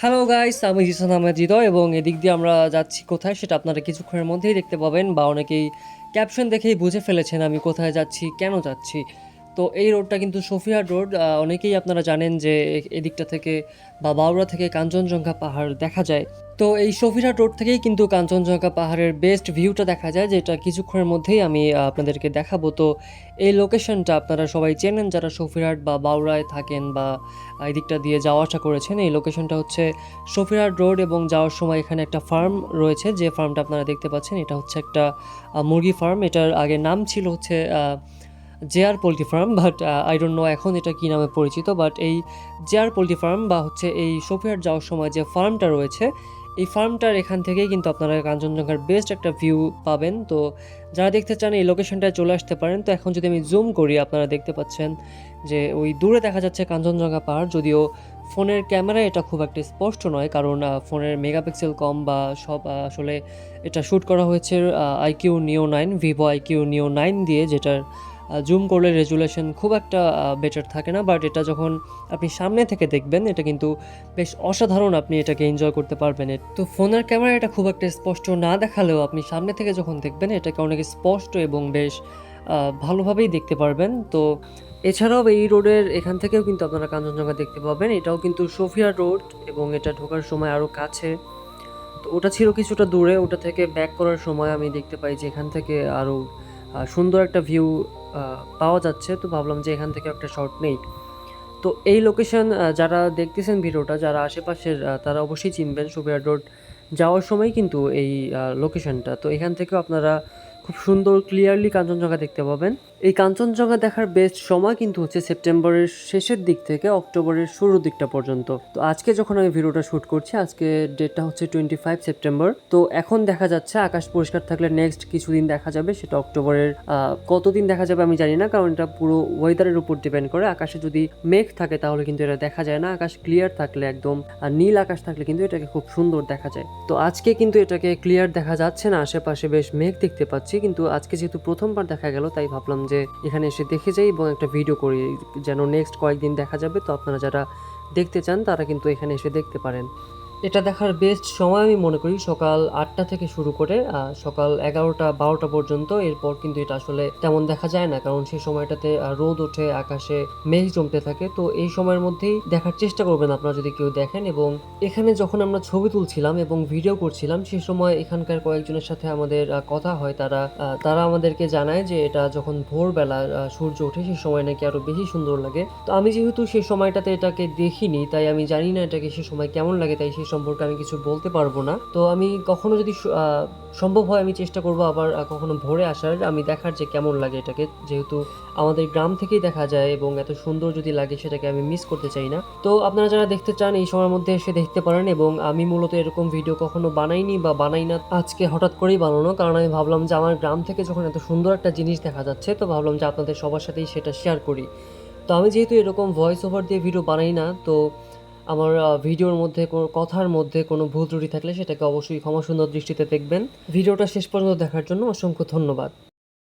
Hello guys, আমি জিসান আহমেদ হৃদয় এবং এদিক দিয়ে আমরা যাচ্ছি কোথায় সেটা আপনারা কিছুক্ষণের মধ্যেই দেখতে পাবেন বা অনেকেই ক্যাপশন দেখেই বুঝে ফেলেছেন আমি কোথায় যাচ্ছি, কেন যাচ্ছি। তো এই রোডটা কিন্তু সফিহাট রোড। অনেকেই আপনারা জানেন যে এদিকটা থেকে বা বাউড়া থেকে কাঞ্চনজঙ্ঘা পাহাড় দেখা যায়। তো এই সফিহাট রোড থেকেই কিন্তু কাঞ্চনজঙ্ঘা পাহাড়ের বেস্ট ভিউটা দেখা যায়, যেটা কিছুক্ষণের মধ্যেই আমি আপনাদেরকে দেখাবো। তো এই লোকেশনটা আপনারা সবাই চেনেন যারা সফিহাট বা বাউড়ায় থাকেন বা এই দিকটা দিয়ে যাওয়া আসা করেছেন। এই লোকেশনটা হচ্ছে সফিহাট রোড এবং যাওয়ার সময় এখানে একটা ফার্ম রয়েছে, যে ফার্মটা আপনারা দেখতে পাচ্ছেন এটা হচ্ছে একটা মুরগি ফার্ম। এটার আগে নাম ছিল হচ্ছে JR poultry farm, but I don't know এখন এটা কী নামে পরিচিত। বাট এই জেআর পোলট্রি ফার্ম বা হচ্ছে এই সফিহাট যাওয়ার সময় যে ফার্মটা রয়েছে, এই ফার্মটার এখান থেকেই কিন্তু আপনারা কাঞ্চনজঙ্ঘার বেস্ট একটা ভিউ পাবেন। তো যারা দেখতে চান এই লোকেশনটায় চলে আসতে পারেন। তো এখন যদি আমি জুম করি আপনারা দেখতে পাচ্ছেন যে ওই দূরে দেখা যাচ্ছে কাঞ্চনজঙ্ঘা পাহাড়, যদিও ফোনের ক্যামেরায় এটা খুব একটা স্পষ্ট নয়, কারণ ফোনের মেগাপিক্সেল কম বা সব আসলে এটা শ্যুট করা হয়েছে আইকিউ নিও 9, ভিভো আইকিউ নিও 9 দিয়ে, যেটার জুম করলে রেজুলেশন খুব একটা বেটার থাকে না। বাট এটা যখন আপনি সামনে থেকে দেখবেন এটা কিন্তু বেশ অসাধারণ, আপনি এটাকে এনজয় করতে পারবেন। তো ফোনের ক্যামেরা এটা খুব একটা স্পষ্ট না দেখালেও আপনি সামনে থেকে যখন দেখবেন এটাকে অনেক স্পষ্ট এবং বেশ ভালোভাবেই দেখতে পারবেন। তো এছাড়াও এই রোডের এখান থেকেও কিন্তু আপনারা কাঞ্চনজঙ্ঘা দেখতে পাবেন। এটাও কিন্তু সোফিয়া রোড এবং এটা ঢোকার সময় আরও কাছে। তো ওটা ছিল কিছুটা দূরে, ওটা থেকে ব্যাক করার সময় আমি দেখতে পাই যে এখান থেকে আরও সুন্দর একটা ভিউ পাওয়া যাচ্ছে। তো ভাবলাম যে এখান থেকে একটা শট নেই। তো এই লোকেশন যারা দেখতেছেন ভিডিওটা, যারা আশেপাশের তারা অবশ্যই চিনবেন। সুবিয়া রোড যাওয়ার সময় কিন্তু এই লোকেশনটা, তো এখান থেকেও আপনারা খুব সুন্দর ক্লিয়ারলি কাঞ্চনজঙ্ঘা দেখতে পাবেন। এই কাঞ্চনজঙ্ঘা দেখার বেস্ট সময় কিন্তু হচ্ছে সেপ্টেম্বরের শেষের দিক থেকে অক্টোবরের শুরুর দিকটা পর্যন্ত। তো আজকে যখন আমি ভিডিওটা শ্যুট করছি, আজকে ডেটটা হচ্ছে 25 সেপ্টেম্বর। তো এখন দেখা যাচ্ছে আকাশ পরিষ্কার থাকলে নেক্সট কিছুদিন দেখা যাবে, সেটা অক্টোবরের কতদিন দেখা যাবে আমি জানি না, কারণ এটা পুরো ওয়েদারের উপর ডিপেন্ড করে। আকাশে যদি মেঘ থাকে তাহলে কিন্তু এটা দেখা যায় না, আকাশ ক্লিয়ার থাকলে একদম নীল আকাশ থাকলে কিন্তু এটাকে খুব সুন্দর দেখা যায়। তো আজকে কিন্তু এটাকে ক্লিয়ার দেখা যাচ্ছে না, আশেপাশে বেশ মেঘ দেখতে পাচ্ছি, কিন্তু আজকে যেহেতু প্রথমবার দেখা গেল তাই ভাবলাম যে এখানে এসে দেখে যাই এবং একটা ভিডিও করি, যেন নেক্সট কয়েকদিন দেখা যাবে। তো আপনারা যারা দেখতে চান তারা কিন্তু এখানে এসে দেখতে পারেন। এটা দেখার বেস্ট সময় আমি মনে করি সকাল 8টা থেকে শুরু করে সকাল 11টা 12টা পর্যন্ত। এরপর কিন্তু এটা আসলে তেমন দেখা যায় না, কারণ সেই সময়টাতে রোদ ওঠে, আকাশে মেঘ জমতে থাকে। তো এই সময়ের মধ্যেই দেখার চেষ্টা করবেন আপনারা যদি কেউ দেখেন। এবং এখানে যখন আমরা ছবি তুলছিলাম এবং ভিডিও করছিলাম সেই সময় এখানকার কয়েকজনের সাথে আমাদের কথা হয়। তারা আমাদেরকে জানায় যে এটা যখন ভোরবেলা সূর্য ওঠে সেই সময় নাকি আরো বেশি সুন্দর লাগে। তো আমি যেহেতু সেই সময়টাতে এটাকে দেখিনি তাই আমি জানি না এটাকে সেই সময় কেমন লাগে, তাই সেই সম্পর্কে আমি কিছু বলতে পারবো না। তো আমি কখনো যদি সম্ভব হয় আমি চেষ্টা করবো আবার কখনো ভোরে আসার, আমি দেখার যে কেমন লাগে এটাকে, যেহেতু আমাদের গ্রাম থেকেই দেখা যায় এবং এত সুন্দর যদি লাগে সেটাকে আমি মিস করতে চাই না। তো আপনারা যারা দেখতে চান এই সময়ের মধ্যে এসে দেখতে পারেন। এবং আমি মূলত এরকম ভিডিও কখনো বানাইনি বা বানাই না, আজকে হঠাৎ করেই বানানো, কারণ আমি ভাবলাম যে আমার গ্রাম থেকে যখন এত সুন্দর একটা জিনিস দেখা যাচ্ছে তো ভাবলাম যে আপনাদের সবার সাথেই সেটা শেয়ার করি। তো আমি যেহেতু এরকম ভয়েস ওভার দিয়ে ভিডিও বানাই না, তো আমার ভিডিওর মধ্যে কোনো কথার মধ্যে কোনো ভুল ত্রুটি থাকলে সেটাকে অবশ্যই ক্ষমা সুন্দর দৃষ্টিতে দেখবেন। ভিডিওটা শেষ পর্যন্ত দেখার জন্য অসংখ্য ধন্যবাদ।